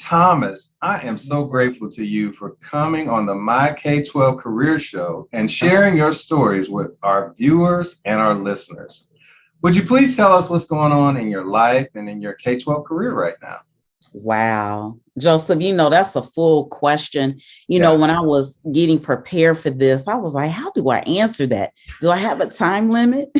Thomas, I am so grateful to you for coming on the My K-12 Career Show and sharing your stories with our viewers and our listeners. Would you please tell us what's going on in your life and in your K-12 career right now? Wow. Joseph, that's a full question. Yeah, When I was getting prepared for this, I was like, how do I answer that? Do I have a time limit?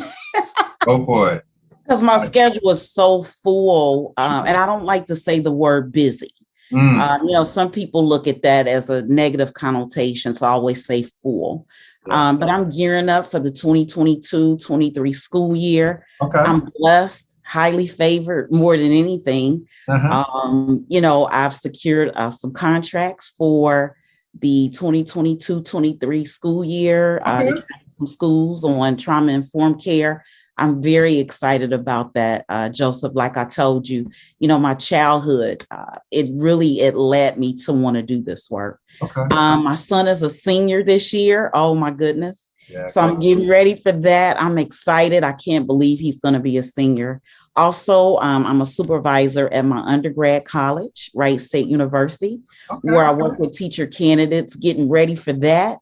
go for it. Because my schedule is so full, and I don't like to say the word busy. Mm, Some people look at that as a negative connotation, so I always say full. yeah. But I'm gearing up for the 2022-23 school year. Okay. I'm blessed, highly favored more than anything. Uh-huh. I've secured some contracts for the 2022-23 school year, Okay. some schools on trauma-informed care. I'm very excited about that, Joseph. Like I told you, my childhood, it led me to want to do this work. Okay. My son is a senior this year. Oh my goodness. Yeah. So I'm getting ready for that. I'm excited. I can't believe he's going to be a senior. Also, I'm a supervisor at my undergrad college, Wright State University, Okay. where I work with teacher candidates, getting ready for that.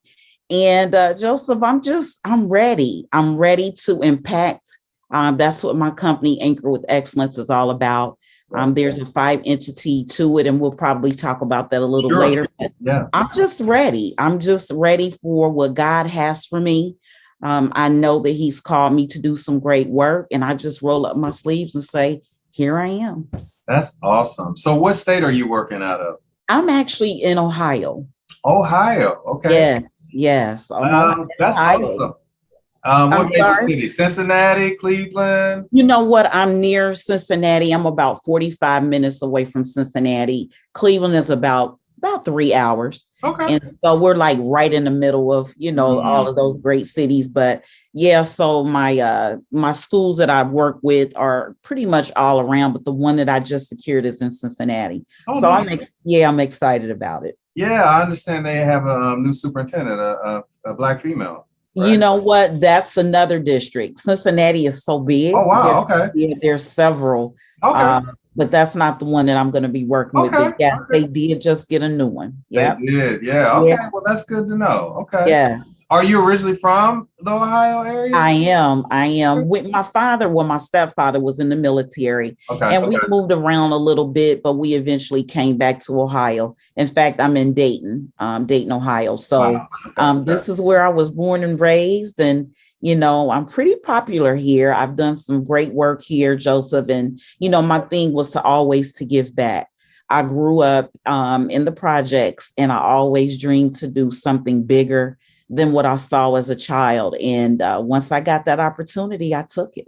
And Joseph, I'm ready. I'm ready to impact. That's what my company, Anchor with Excellence, is all about. There's a 5 entity to it, and we'll probably talk about that a little later. Yeah. I'm just ready. I'm just ready for what God has for me. I know that He's called me to do some great work, and I just roll up my sleeves and say, here I am. That's awesome. So what state are you working out of? I'm actually in Ohio. Ohio. Okay. Yes. That's Ohio. awesome. What major sorry? city? Cincinnati, Cleveland? You know what? I'm near Cincinnati. I'm about 45 minutes away from Cincinnati. Cleveland is about 3 hours. Okay. And so we're like right in the middle of, all of those great cities. But yeah, so my schools that I work with are pretty much all around, but the one that I just secured is in Cincinnati. Oh, so nice. I'm excited about it. Yeah, I understand they have a new superintendent, a Black female. Right? You know what? That's another district. Cincinnati is so big. Oh, wow. Okay. There's several. Okay. But that's not the one that I'm going to be working with. But yeah, Okay. they did just get a new one. Yeah. They did. Yeah. Okay. Yeah. Well, that's good to know. Okay. Yes. Are you originally from the Ohio area? I am. With my father, my stepfather was in the military. Okay. And we moved around a little bit, but we eventually came back to Ohio. In fact, I'm in Dayton, Ohio. So this is where I was born and raised. And I'm pretty popular here. I've done some great work here, Joseph. And, my thing was to give back. I grew up in the projects, and I always dreamed to do something bigger than what I saw as a child. And once I got that opportunity, I took it.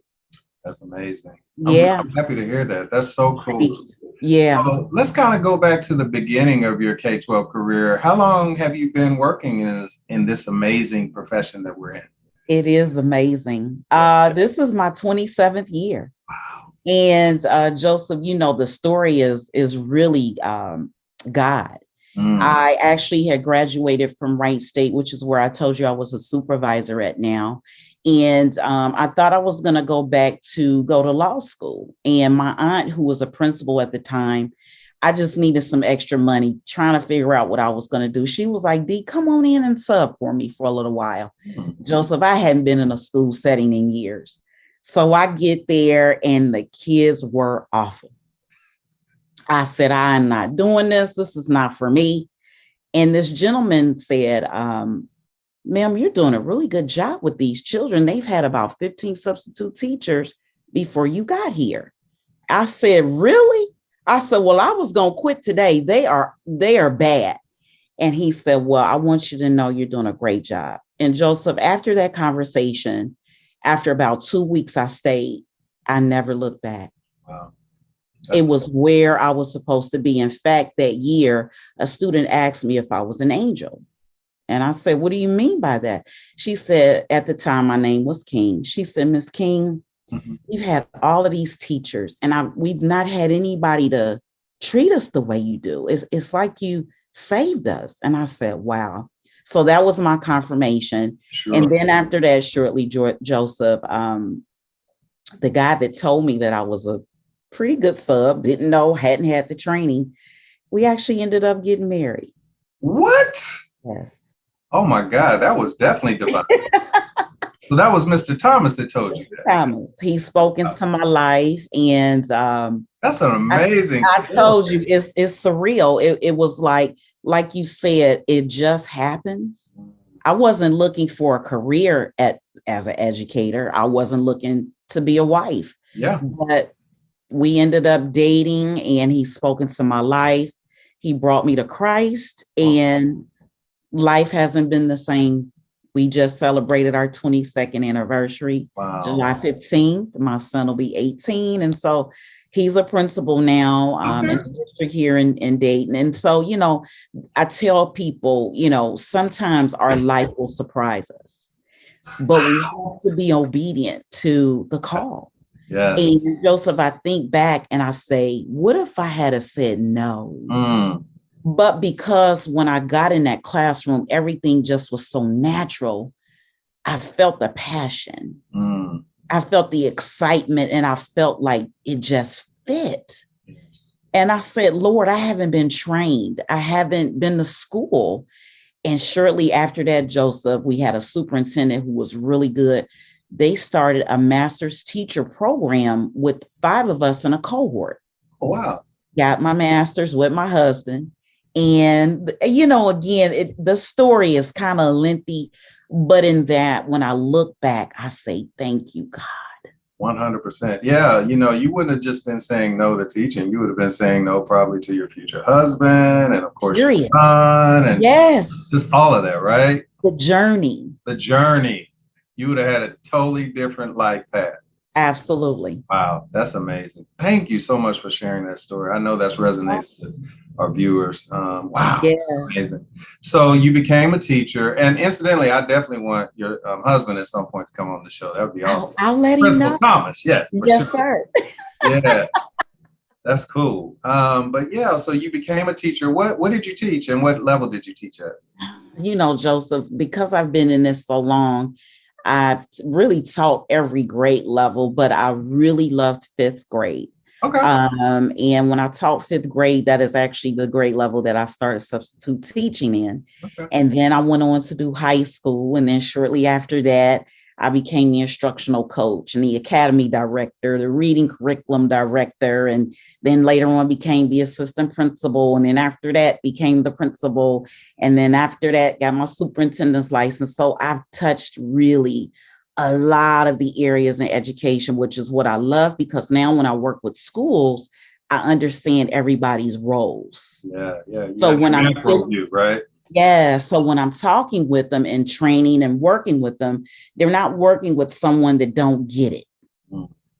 That's amazing. Yeah. I'm happy to hear that. That's so cool. Yeah. So let's kind of go back to the beginning of your K-12 career. How long have you been working in this amazing profession that we're in? It is amazing. This is my 27th year. Wow. And Joseph, the story is really God. I actually had graduated from Wright State, which is where I told you I was a supervisor at now. And I thought I was going to go to law school. And my aunt, who was a principal at the time, I just needed some extra money trying to figure out what I was going to do. She was like, Dee, come on in and sub for me for a little while. Joseph, I hadn't been in a school setting in years. So I get there and the kids were awful. I said, I'm not doing this. This is not for me. And this gentleman said, ma'am, you're doing a really good job with these children. They've had about 15 substitute teachers before you got here. I said, really? I said, well, I was going to quit today. They are bad. And he said, well, I want you to know you're doing a great job. And Joseph, after that conversation, after about 2 weeks, I stayed. I never looked back. Wow. It was where I was supposed to be. In fact, that year, a student asked me if I was an angel. And I said, what do you mean by that? She said, at the time, my name was King. She said, Miss King, we've had all of these teachers and we've not had anybody to treat us the way you do. It's like you saved us. And I said, wow. So that was my confirmation. Sure. And then after that, shortly, Joseph, the guy that told me that I was a pretty good sub, didn't know, hadn't had the training. We actually ended up getting married. What? Yes. Oh my God, that was definitely divine. So that was Mr. Thomas that told you that. Thomas, he spoke into my life, and That's an amazing I told story. you it's surreal. It was like you said, it just happens. I wasn't looking for a career as an educator. I wasn't looking to be a wife. Yeah. But we ended up dating, and he spoke into my life. He brought me to Christ, and life hasn't been the same. We just celebrated our 22nd anniversary, July 15th. My son will be 18. And so he's a principal now in the district here in Dayton. And so, I tell people, sometimes our life will surprise us, but we have to be obedient to the call. Yes. And Joseph, I think back and I say, what if I had said no? But because when I got in that classroom, everything just was so natural, I felt the passion. I felt the excitement, and I felt like it just fit. Yes. And I said, Lord, I haven't been trained. I haven't been to school. And shortly after that, Joseph, we had a superintendent who was really good. They started a master's teacher program with 5 of us in a cohort. Oh, wow. Got my master's with my husband. And, again, the story is kind of lengthy, but in that, when I look back, I say, thank you, God. 100%. Yeah. You wouldn't have just been saying no to teaching. You would have been saying no probably to your future husband and, of course, your son and just all of that, right? The journey. You would have had a totally different life path. Absolutely. Wow. That's amazing. Thank you so much for sharing that story. I know that's resonated with our viewers. Wow. Yes. Amazing. So you became a teacher, and incidentally, I definitely want your husband at some point to come on the show. That would be awesome. I'll let Principal him know. Thomas. Yes. Yes, sir. Yeah. That's cool. But yeah, so you became a teacher. What did you teach, and what level did you teach at? Joseph, because I've been in this so long, I've really taught every grade level, but I really loved 5th grade. Okay. And when I taught 5th grade, that is actually the grade level that I started substitute teaching in. Okay. And then I went on to do high school. And then shortly after that, I became the instructional coach and the academy director, the reading curriculum director, and then later on became the assistant principal. And then after that became the principal. And then after that got my superintendent's license. So I've touched really a lot of the areas in education, which is what I love, because now when I work with schools, I understand everybody's roles. Yeah. So when I'm right? Yeah. So when I'm talking with them and training and working with them, they're not working with someone that don't get it.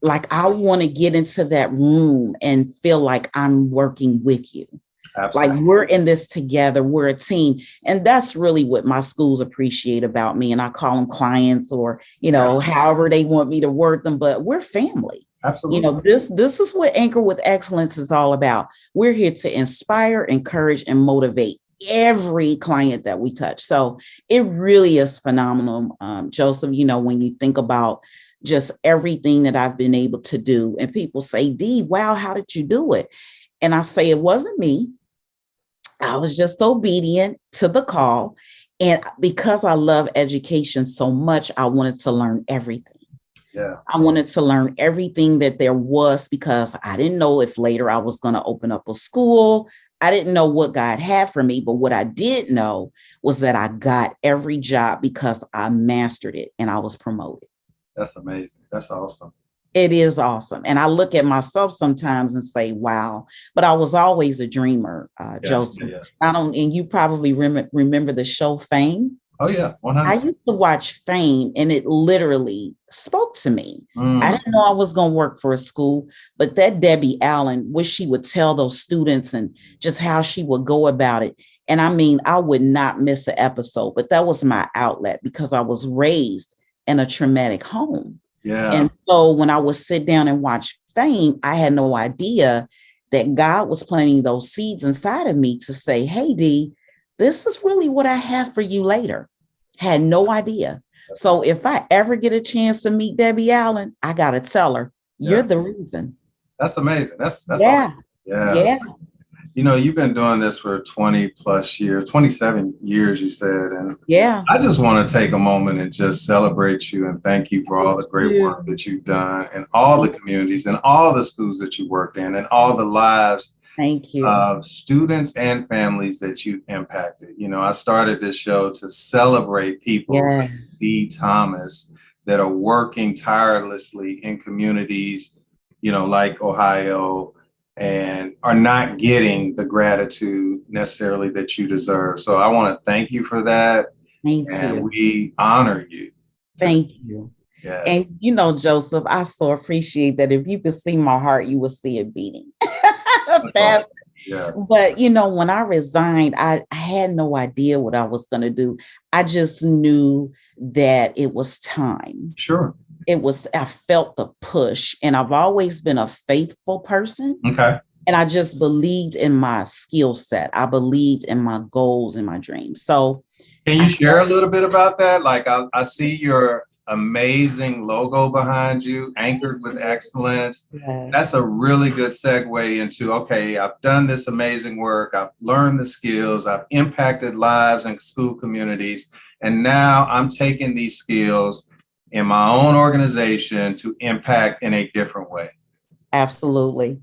Like, I want to get into that room and feel like I'm working with you. Absolutely. Like, we're in this together. We're a team. And that's really what my schools appreciate about me. And I call them clients, or, however they want me to word them, but we're family. Absolutely. This is what Anchor with Excellence is all about. We're here to inspire, encourage, and motivate every client that we touch. So it really is phenomenal, Joseph, when you think about just everything that I've been able to do, and people say, Dee, wow, how did you do it? And I say, it wasn't me. I was just obedient to the call. And because I love education so much, I wanted to learn everything. Yeah. I wanted to learn everything that there was, because I didn't know if later I was going to open up a school. I didn't know what God had for me, but what I did know was that I got every job because I mastered it and I was promoted. That's amazing. That's awesome. It is awesome. And I look at myself sometimes and say, wow, but I was always a dreamer, Joseph. Yeah. And you probably remember the show Fame. Oh, yeah. 100. I used to watch Fame, and it literally spoke to me. I didn't know I was going to work for a school, but that Debbie Allen, what she would tell those students and just how she would go about it. And I mean, I would not miss an episode, but that was my outlet because I was raised in a traumatic home. Yeah. And so when I would sit down and watch Fame, I had no idea that God was planting those seeds inside of me to say, hey, Dee, this is really what I have for you later. Had no idea. So if I ever get a chance to meet Debbie Allen, I got to tell her, you're the reason. That's amazing. That's yeah. awesome. Yeah. You know, you've been doing this for 20 plus years, 27 years, you said. And Yeah. I just want to take a moment and just celebrate you and thank you for all the great work that you've done in all the communities and all the schools that you worked in and all the lives Thank you. of students and families that you impacted. You know, I started this show to celebrate people like Dee Thomas that are working tirelessly in communities, you know, like Ohio, and are not getting the gratitude necessarily that you deserve. So I want to thank you for that. Thank and you. we honor you. Thank you. Yeah. And you know, Joseph, I so appreciate that. If you could see my heart, you would see it beating fast. Yeah. But you know, when I resigned, I had no idea what I was going to do. I just knew that it was time. Sure. I felt the push, and I've always been a faithful person. Okay. And I just believed in my skill set. I believed in my goals and my dreams. So can you share a little bit about that? Like I see your amazing logo behind you, anchored with excellence. Yes. That's a really good segue into, okay, I've done this amazing work. I've learned the skills. I've impacted lives and school communities. And now I'm taking these skills in my own organization to impact in a different way. Absolutely.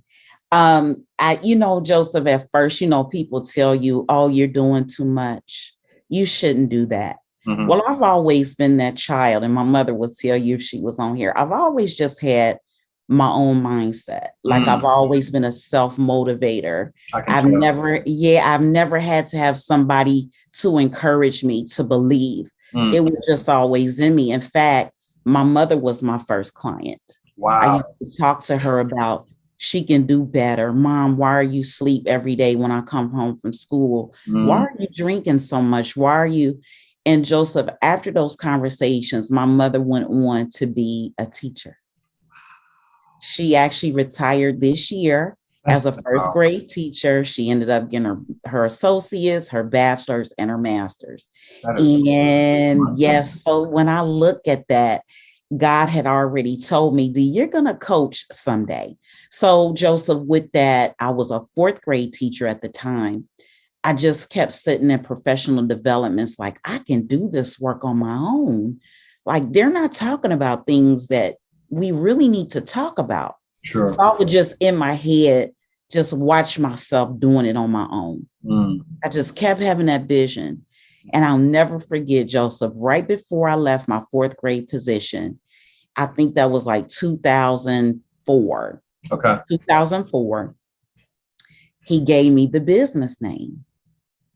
Joseph, at first, people tell you, oh, you're doing too much. You shouldn't do that. Mm-hmm. Well, I've always been that child, and my mother would tell you if she was on here. I've always just had my own mindset. Like I've always been a self-motivator. I've never had to have somebody to encourage me to believe. It was just always in me. In fact, my mother was my first client. Wow. I used to talk to her about she can do better. Mom, why are you asleep every day when I come home from school? Why are you drinking so much? Why are you? And Joseph, after those conversations, my mother went on to be a teacher. She actually retired this year as a first grade teacher. She ended up getting her associates, her bachelor's, and her master's. And yes, so when I look at that, God had already told me, Dee, you're going to coach someday. So Joseph, with that, I was a fourth grade teacher at the time. I just kept sitting in professional developments like, I can do this work on my own. Like, they're not talking about things that we really need to talk about. Sure. So I would just in my head, just watch myself doing it on my own. I just kept having that vision. And I'll never forget, Joseph, right before I left my fourth grade position, I think that was like 2004. Okay. 2004. He gave me the business name.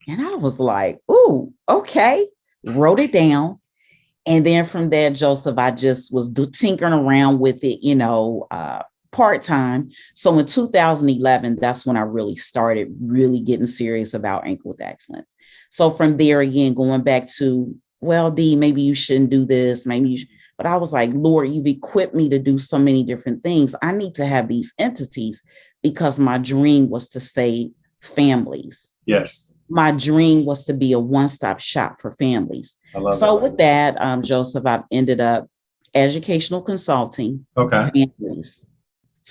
And I was like, ooh, okay. Wrote it down. And then from there, Joseph, I just was tinkering around with it, part-time. So in 2011, that's when I really started getting serious about Anchor with Excellence. So from there, again, going back to, well, Dee, maybe you shouldn't do this. But I was like, Lord, you've equipped me to do so many different things. I need to have these entities because my dream was to save families. Yes. My dream was to be a one-stop shop for families. With that, Joseph, I've ended up educational consulting. Okay. Families,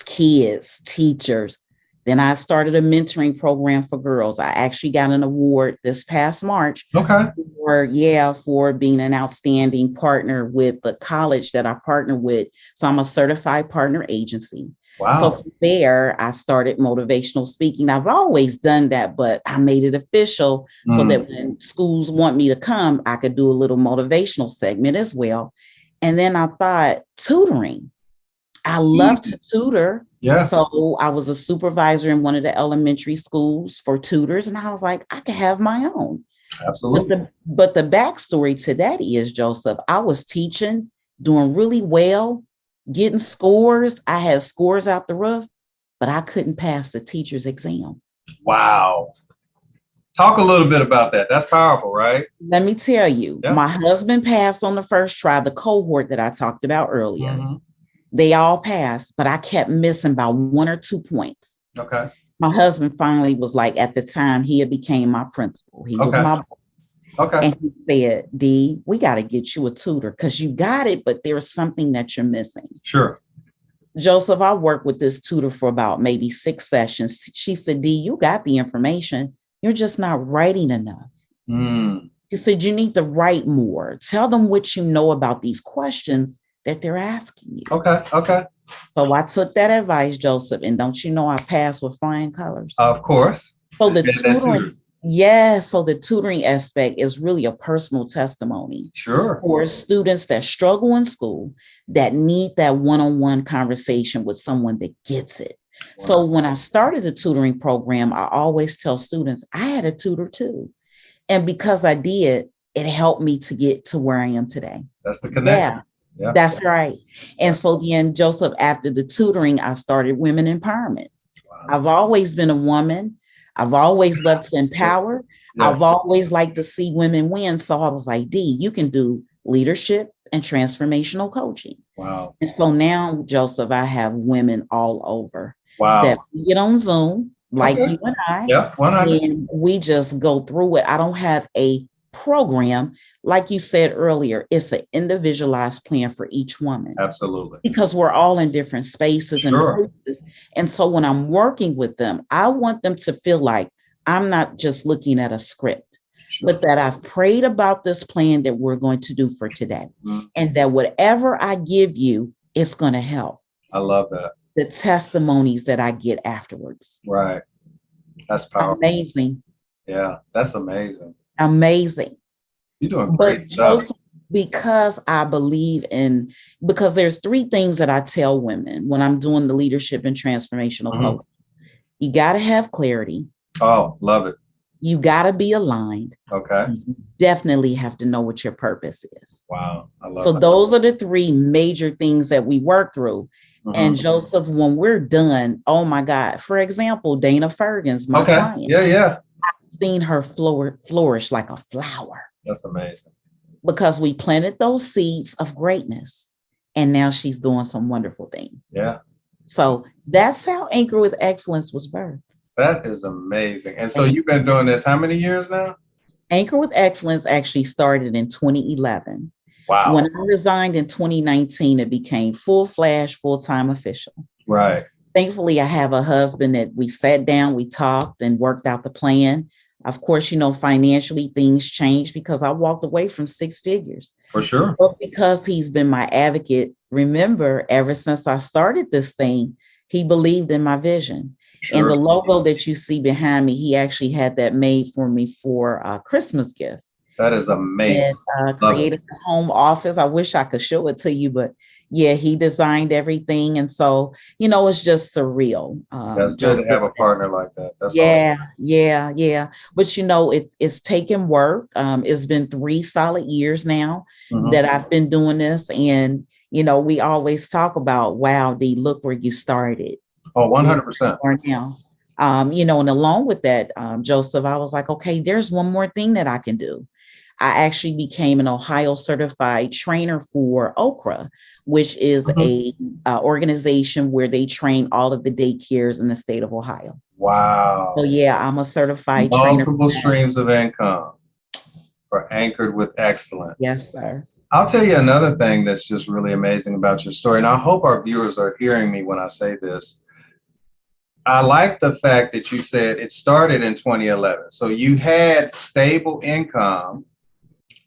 kids, teachers. Then I started a mentoring program for girls. I actually got an award this past March. Okay. For being an outstanding partner with the college that I partner with. So I'm a certified partner agency. Wow. So from there, I started motivational speaking. I've always done that, but I made it official so that when schools want me to come, I could do a little motivational segment as well. And then I thought tutoring. I love to tutor. Yeah. So I was a supervisor in one of the elementary schools for tutors. And I was like, I could have my own. Absolutely. But the backstory to that is, Joseph, I was teaching, doing really well, getting scores. I had scores out the roof, but I couldn't pass the teacher's exam. Wow. Talk a little bit about that. That's powerful, right? Let me tell you, My husband passed on the first try, the cohort that I talked about earlier. Mm-hmm. They all passed, but I kept missing by 1 or 2 points. Okay. My husband finally was like, at the time, he had became my principal. He was my boss. Okay. And he said, Dee, we got to get you a tutor because you got it, but there's something that you're missing. Sure. Joseph, I worked with this tutor for about maybe 6 sessions. She said, Dee, you got the information. You're just not writing enough. Mm. She said, you need to write more. Tell them what you know about these questions that they're asking you. Okay. Okay. So I took that advice, Joseph, and don't you know I passed with flying colors? Of course. So the And that tutoring, tutor. so the tutoring aspect is really a personal testimony Sure. for students that struggle in school, that need that one-on-one conversation with someone that gets it. Wow. So when I started the tutoring program, I always tell students I had a tutor too. And because I did, it helped me to get to where I am today. That's the connection. Yeah. That's right. And so then, Joseph, after the tutoring, I started women empowerment. Wow. I've always been a woman. I've always loved to empower. Yeah. I've always liked to see women win. So I was like, Dee, you can do leadership and transformational coaching. Wow. And so now, Joseph, I have women all over. Wow. That get on Zoom, like you and I. Yeah, 100. And we just go through it. I don't have a program. Like you said earlier, it's an individualized plan for each woman. Absolutely. Because we're all in different spaces and places. And so when I'm working with them, I want them to feel like I'm not just looking at a script, but that I've prayed about this plan that we're going to do for today. Mm-hmm. And that whatever I give you, it's going to help. I love that. The testimonies that I get afterwards. Right. That's powerful. Amazing. Yeah, that's amazing. Amazing. You're doing great stuff. Because I believe in, because there's 3 things that I tell women when I'm doing the leadership and transformational coaching. You got to have clarity. Oh, love it. You got to be aligned. Okay. You definitely have to know what your purpose is. Wow. I love so that. Those are the 3 major things that we work through. And Joseph, when we're done, oh my God, for example, Dana Fergans, my client. Yeah. I've seen her flourish like a flower. That's amazing. Because we planted those seeds of greatness, and now she's doing some wonderful things. Yeah. So that's how Anchor with Excellence was birthed. That is amazing. And so you've been doing this how many years now? Anchor with Excellence actually started in 2011. Wow. When I resigned in 2019, it became full-time official. Right. Thankfully, I have a husband that we sat down, we talked and worked out the plan. Of course, financially things changed because I walked away from 6 figures. For sure. But because he's been my advocate, remember, ever since I started this thing, he believed in my vision. Sure. And the logo that you see behind me, he actually had that made for me for a Christmas gift. That is amazing. And created a home office. I wish I could show it to you, but yeah, he designed everything. And so, it's just surreal. That's good to have a partner like that. That's yeah. But it's taken work. It's been 3 solid years now that I've been doing this. And, we always talk about, wow, Dee, look where you started. Oh, 100%. Or now. And along with that, Joseph, I was like, okay, there's one more thing that I can do. I actually became an Ohio certified trainer for Okra, which is a organization where they train all of the daycares in the state of Ohio. Wow. So yeah, I'm a certified trainer. Multiple streams of income for Anchored with Excellence. Yes, sir. I'll tell you another thing that's just really amazing about your story, and I hope our viewers are hearing me when I say this. I like the fact that you said it started in 2011. So you had stable income,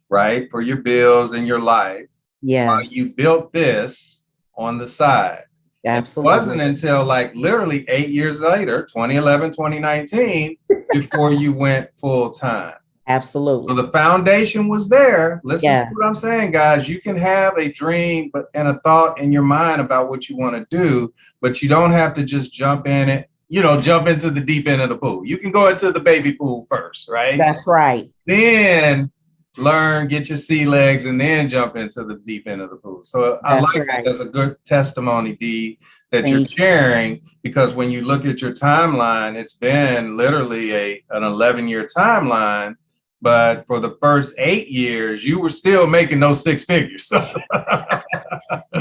right, for your bills and your life. Yes. You built this on the side. Absolutely. It wasn't until literally 8 years later, 2011, 2019, before you went full time. Absolutely. So the foundation was there. Listen to what I'm saying, guys. You can have a dream and a thought in your mind about what you want to do, but you don't have to just jump in it, jump into the deep end of the pool. You can go into the baby pool first, right? That's right. Then learn, get your sea legs, and then jump into the deep end of the pool. So I like that. That's a good testimony, Dee, that you're sharing, because when you look at your timeline, it's been literally an 11-year timeline. But for the first 8 years, you were still making those 6 figures.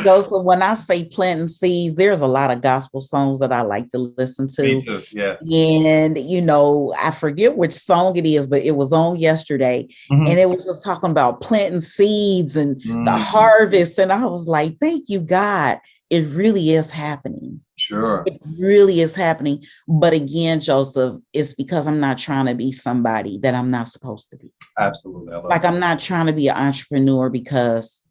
So when I say planting seeds, there's a lot of gospel songs that I like to listen to. Me too, yeah. And, I forget which song it is, but it was on yesterday. And it was just talking about planting seeds and the harvest. And I was like, thank you, God. it really is happening. Sure. It really is happening. But again, Joseph, it's because I'm not trying to be somebody that I'm not supposed to be. Absolutely. Like, I'm not trying to be an entrepreneur because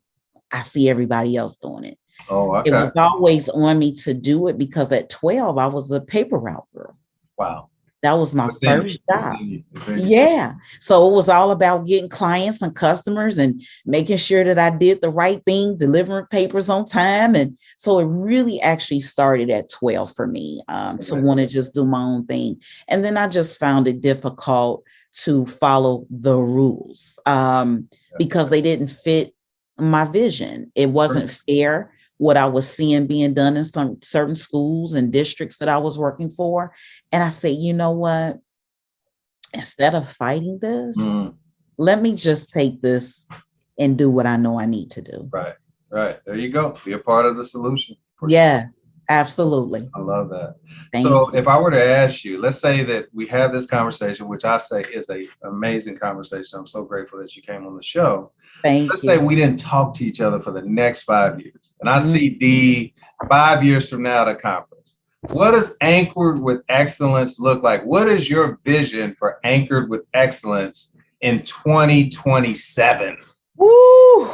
I see everybody else doing it. Oh, okay. It was always on me to do it because at 12, I was a paper route girl. Wow. That was my first job. It's Yeah. So it was all about getting clients and customers and making sure that I did the right thing, delivering papers on time. And so it really actually started at 12 for me to want to just do my own thing. And then I just found it difficult to follow the rules because they didn't fit my vision. It wasn't fair what I was seeing being done in some certain schools and districts that I was working for. And I said, you know what? Instead of fighting this, let me just take this and do what I know I need to do. Right. Right. There you go. Be a part of the solution. Yes, absolutely. I love that. Thank So you. if I were to ask you, let's say that we have this conversation, which I say is an amazing conversation. I'm so grateful that you came on the show. Let's say we didn't talk to each other for the next 5 years. And I see Dee 5 years from now at a conference. What does Anchored with Excellence look like? What is your vision for Anchored with Excellence in 2027? Woo,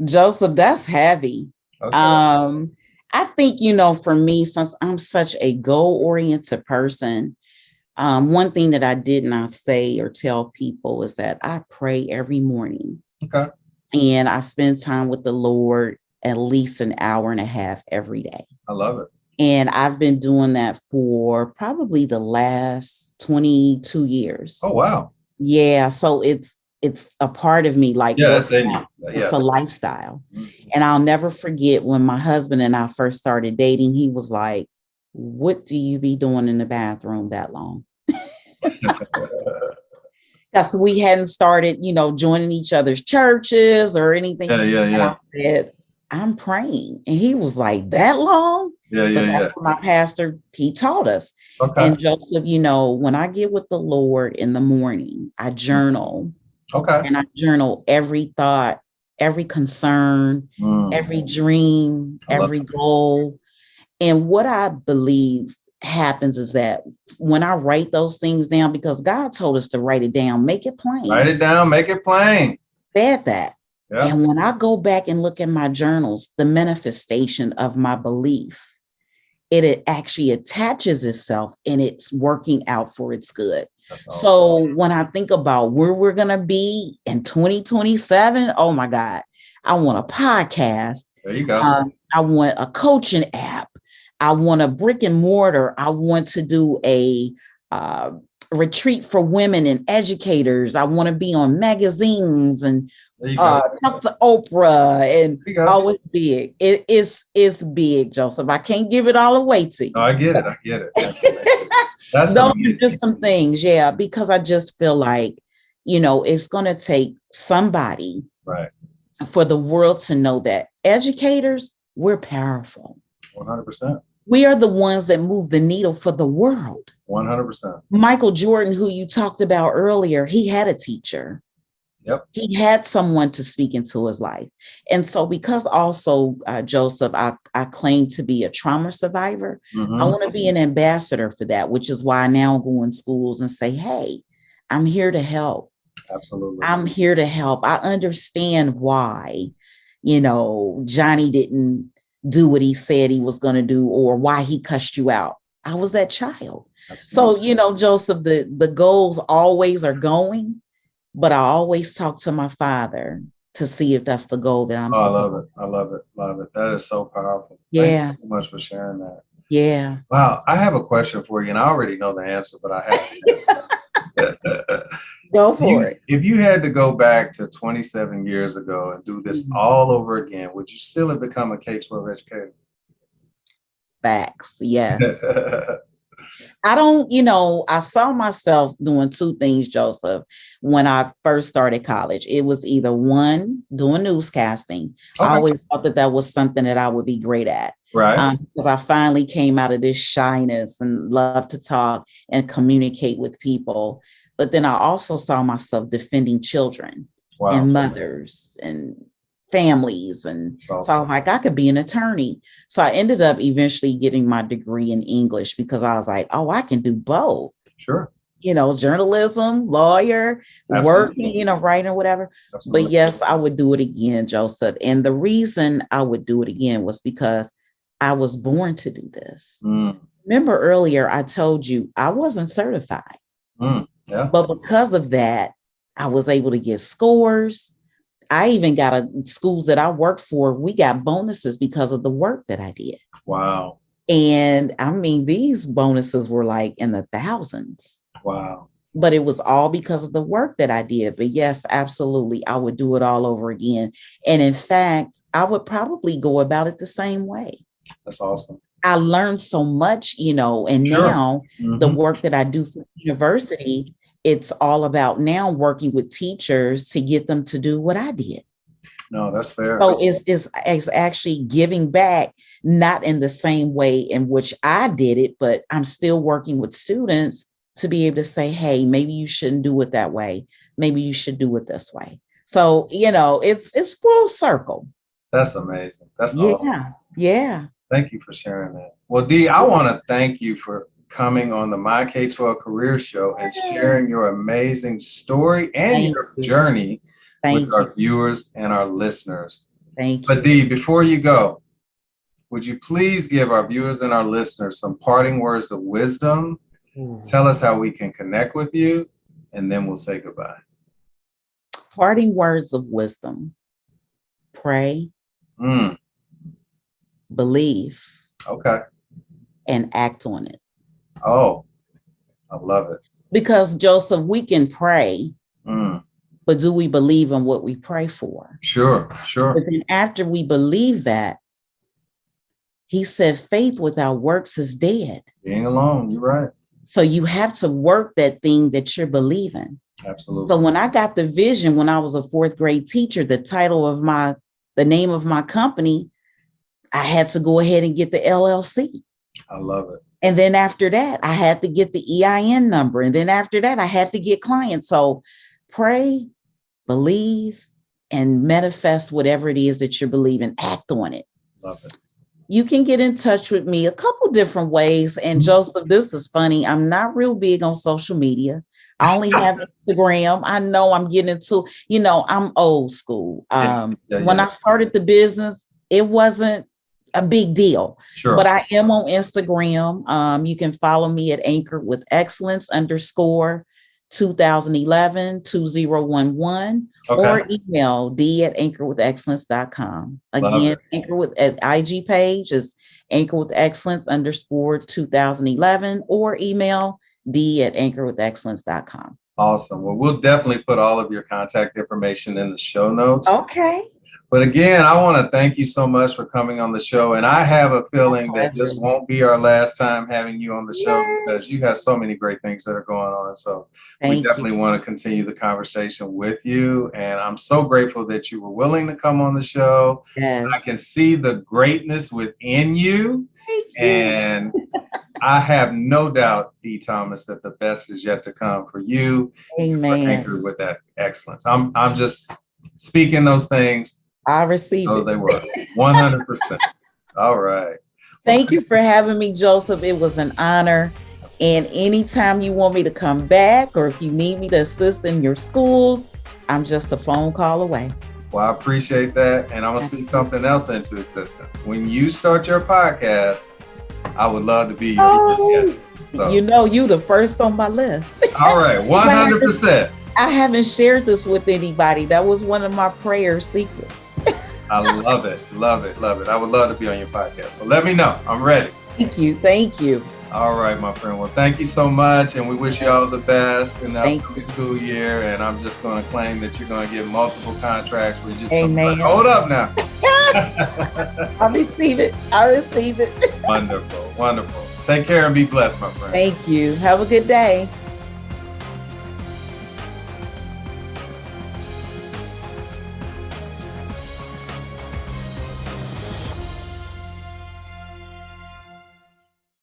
Joseph, that's heavy. Okay. I think, for me, since I'm such a goal-oriented person, one thing that I did not say or tell people is that I pray every morning. Okay. And I spend time with the Lord at least an hour and a half every day. I love it. And I've been doing that for probably the last 22 years. Oh, wow. Yeah. So it's a part of me, like it's a lifestyle. And I'll never forget when my husband and I first started dating, he was like, what do you be doing in the bathroom that long? Because we hadn't started, joining each other's churches or anything. And I said, I'm praying. And he was like, that long? But that's what my pastor, he taught us. Okay. And Joseph, when I get with the Lord in the morning, I journal. Okay. And I journal every thought, every concern, every dream, every goal. And what I believe happens is that when I write those things down, because God told us to write it down, make it plain. Write it down, make it plain. Said that. Yeah. And when I go back and look at my journals, the manifestation of my belief, it actually attaches itself and it's working out for its good. Awesome. So when I think about where we're going to be in 2027, oh my God, I want a podcast. There you go. I want a coaching app. I want a brick and mortar. I want to do a retreat for women and educators. I want to be on magazines and talk to Oprah, and it's big. It's big, Joseph. I can't give it all away to you. No, I get it. Those are just some things, because I just feel like, it's going to take somebody for the world to know that educators, we're powerful. 100%. We are the ones that move the needle for the world. 100%. Michael Jordan, who you talked about earlier, he had a teacher. Yep. He had someone to speak into his life. And so because also, Joseph, I claim to be a trauma survivor, I want to be an ambassador for that, which is why I now go in schools and say, hey, I'm here to help. Absolutely. I'm here to help. I understand why, Johnny didn't do what he said he was going to do or why he cussed you out. I was that child. Absolutely. So, Joseph, the goals always are going, but I always talk to my father to see if that's the goal that I'm I love it. That is so powerful. Yeah. Thank you so much for sharing that. Yeah. Wow. I have a question for you, and I already know the answer, but I have to. Go for it. If you had to go back to 27 years ago and do this all over again, would you still have become a K-12 educator? Facts. Yes. I don't, I saw myself doing two things, Joseph, when I first started college. It was either one, doing newscasting. Okay. I always thought that was something that I would be great at. Right. Because I finally came out of this shyness and love to talk and communicate with people. But then I also saw myself defending children and mothers and families. And Awesome. so I was like, I could be an attorney. So I ended up eventually getting my degree in English because I was like, oh, I can do both. Sure. Journalism, lawyer, working, writing, whatever. Absolutely. But yes, I would do it again, Joseph. And the reason I would do it again was because I was born to do this. Remember earlier, I told you I wasn't certified. Yeah. But because of that, I was able to get scores. I even got schools that I worked for. We got bonuses because of the work that I did. Wow. And I mean, these bonuses were like in the thousands. Wow. But it was all because of the work that I did. But yes, absolutely, I would do it all over again. And in fact, I would probably go about it the same way. That's awesome. I learned so much, and Sure. now the work that I do for university, it's all about now working with teachers to get them to do what I did. No, that's fair. So it's actually giving back, not in the same way in which I did it, but I'm still working with students to be able to say, hey, maybe you shouldn't do it that way. Maybe you should do it this way. So, it's full circle. That's amazing. That's awesome. Yeah. Thank you for sharing that. Well, Dee, I want to thank you for coming on the My K-12 Career Show and sharing your amazing story and your journey with our viewers and our listeners. Thank you. But Dee, before you go, would you please give our viewers and our listeners some parting words of wisdom? Tell us how we can connect with you, and then we'll say goodbye. Parting words of wisdom. Pray. Believe. Okay. And act on it. Oh, I love it. Because, Joseph, we can pray, but do we believe in what we pray for? Sure. But then after we believe that, he said faith without works is dead. Being alone, you're right. So you have to work that thing that you're believing. Absolutely. So when I got the vision, when I was a fourth grade teacher, the name of my company, I had to go ahead and get the LLC. I love it. And then after that, I had to get the EIN number. And then after that, I had to get clients. So pray, believe, and manifest whatever it is that you're believing. Act on it. Love it. You can get in touch with me a couple different ways. And Joseph, this is funny. I'm not real big on social media. I only have Instagram. I know I'm getting into, I'm old school. When I started the business, it wasn't a big deal. Sure. But I am on Instagram. You can follow me at Anchor with Excellence _2011-2011, or email d@anchorwithexcellence.com. Again, Anchor with at IG page is Anchor with Excellence _2011, or email d@anchorwithexcellence.com. Awesome. Well, we'll definitely put all of your contact information in the show notes. Okay. But again, I want to thank you so much for coming on the show. And I have a feeling that this won't be our last time having you on the show, because you have so many great things that are going on. So we definitely want to continue the conversation with you. And I'm so grateful that you were willing to come on the show. Yes. I can see the greatness within you. Thank you. And I have no doubt, Dee Thomas, that the best is yet to come for you. Amen. Anchored with that excellence. I'm just speaking those things. I received it. They were 100%. All right. Thank you for having me, Joseph. It was an honor. And anytime you want me to come back, or if you need me to assist in your schools, I'm just a phone call away. Well, I appreciate that. And I'm going to speak something else into existence. When you start your podcast, I would love to be your guest. So. You the first on my list. All right. 100%. I haven't shared this with anybody. That was one of my prayer secrets. I love it. Love it. Love it. I would love to be on your podcast. So let me know. I'm ready. Thank you. Thank you. All right, my friend. Well, thank you so much. And we wish you all the best in the upcoming school year. And I'm just going to claim that you're going to get multiple contracts. We're just Amen. Hold up now. I receive it. Wonderful. Wonderful. Take care and be blessed, my friend. Thank you. Have a good day.